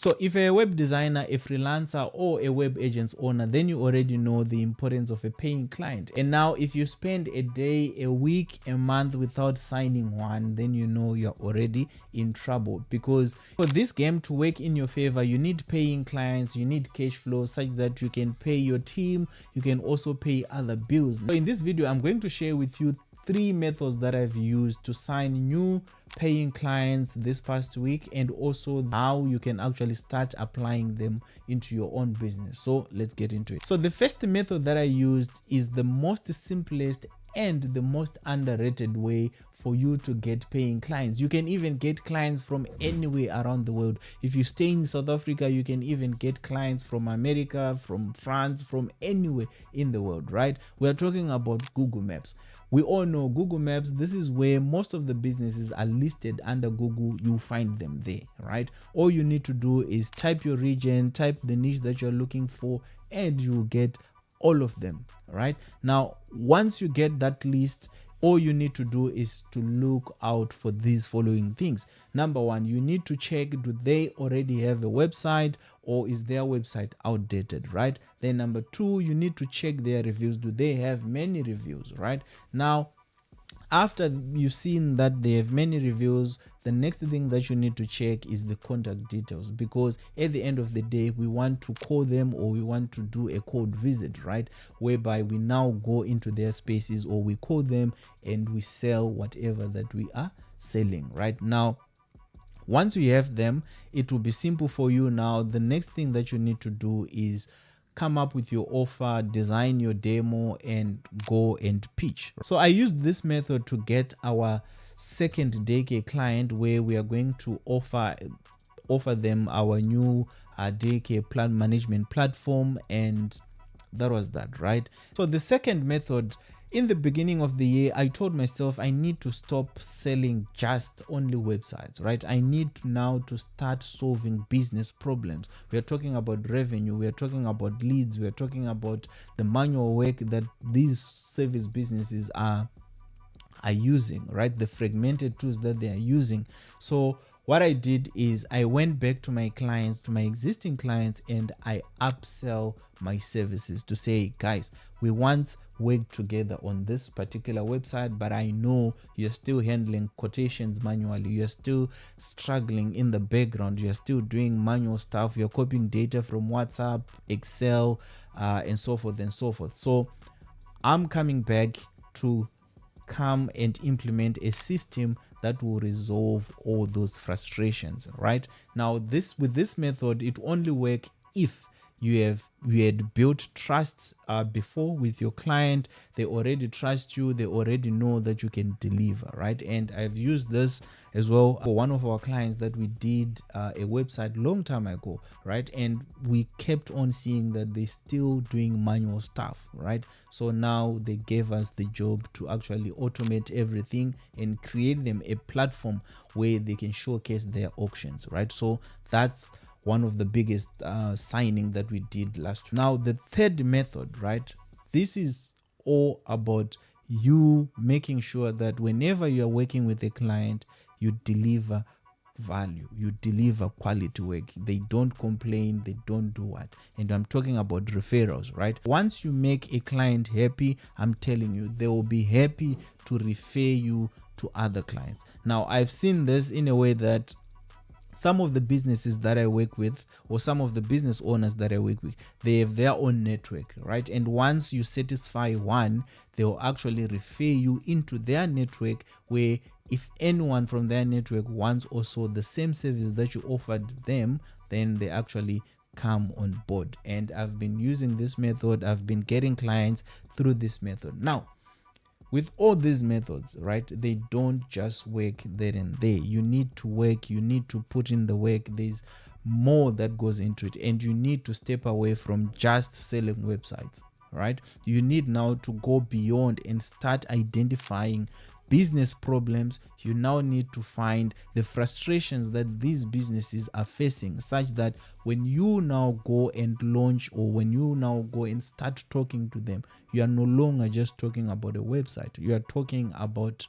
So if you're a web designer, a freelancer, or a web agent's owner, then you already know the importance of a paying client. And now if you spend a day, a week, a month without signing one, then you know you're already in trouble, because for this game to work in your favor, you need paying clients, you need cash flow such that you can pay your team, you can also pay other bills. So in this video, I'm going to share with you 3 methods that I've used to sign new paying clients this past week, and also how you can actually start applying them into your own business. So let's get into it. So the first method that I used is the most simplest and the most underrated way for you to get paying clients. You can even get clients from anywhere around the world. If you stay in South Africa, you can even get clients from America, from France, from anywhere in the world, right? We're talking about Google Maps. We all know Google Maps. This is where most of the businesses are listed under Google. You find them there, right? All you need to do is type your region, type the niche that you're looking for, and you get all of them, right? Now, once you get that list, all you need to do is to look out for these following things. Number one, you need to check, do they already have a website, or is their website outdated, right? Then number two, you need to check their reviews. Do they have many reviews, right? Now, after you've seen that they have many reviews, the next thing that you need to check is the contact details, because at the end of the day, we want to call them, or we want to do a cold visit, right? Whereby we now go into their spaces, or we call them and we sell whatever that we are selling. Right now, once you have them, it will be simple for you. Now the next thing that you need to do is come up with your offer, design your demo, and go and pitch. So I used this method to get our second daycare client, where we are going to offer them our new daycare plan management platform, and that was that, right? So the second method, in the beginning of the year, I told myself I need to stop selling just only websites, right? I need to now to start solving business problems. We are talking about revenue, we are talking about leads, we are talking about the manual work that these service businesses are using, right? The fragmented tools that they are using. So what I did is I went back to my clients, to my existing clients, and I upsell my services to say, guys, we once worked together on this particular website, but I know you're still handling quotations manually, you're still struggling in the background, you're still doing manual stuff, you're copying data from WhatsApp, Excel, and so forth and so forth. So I'm coming back to come and implement a system that will resolve all those frustrations. Right now, with this method, it only work if you had built trust before with your client. They already trust you, they already know that you can deliver, right? And I've used this as well for one of our clients that we did a website long time ago, right? And we kept on seeing that they're still doing manual stuff, right? So now they gave us the job to actually automate everything and create them a platform where they can showcase their auctions, right? So that's one of the biggest signing that we did last week. Now the third method, right? This is all about you making sure that whenever you are working with a client, you deliver value, you deliver quality work. They don't complain, they don't do what. And I'm talking about referrals, right? Once you make a client happy, I'm telling you, they will be happy to refer you to other clients. Now I've seen this in a way that some of the businesses that I work with, or some of the business owners that I work with, they have their own network, right? And once you satisfy one, they will actually refer you into their network, where if anyone from their network wants also the same service that you offered them, then they actually come on board. And I've been using this method, I've been getting clients through this method. Now, with all these methods, right, they don't just work there and there. You need to work, you need to put in the work. There's more that goes into it, and you need to step away from just selling websites, right? You need now to go beyond and start identifying business problems. You now need to find the frustrations that these businesses are facing, such that when you now go and launch, or when you now go and start talking to them, you are no longer just talking about a website. You are talking about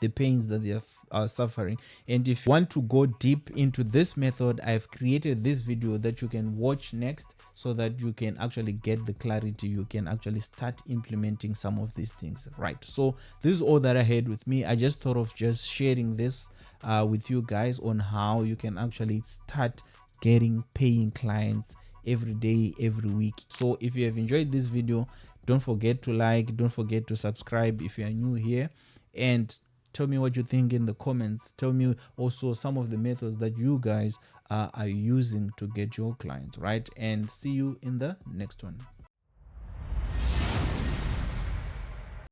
the pains that they are suffering. And if you want to go deep into this method, I've created this video that you can watch next, so that you can actually get the clarity, you can actually start implementing some of these things, right? So this is all that I had with me. I just thought of just sharing this with you guys on how you can actually start getting paying clients every day, every week. So if you have enjoyed this video, don't forget to like, don't forget to subscribe if you are new here, and tell me what you think in the comments. Tell me also some of the methods that you guys are using to get your clients, right? And see you in the next one.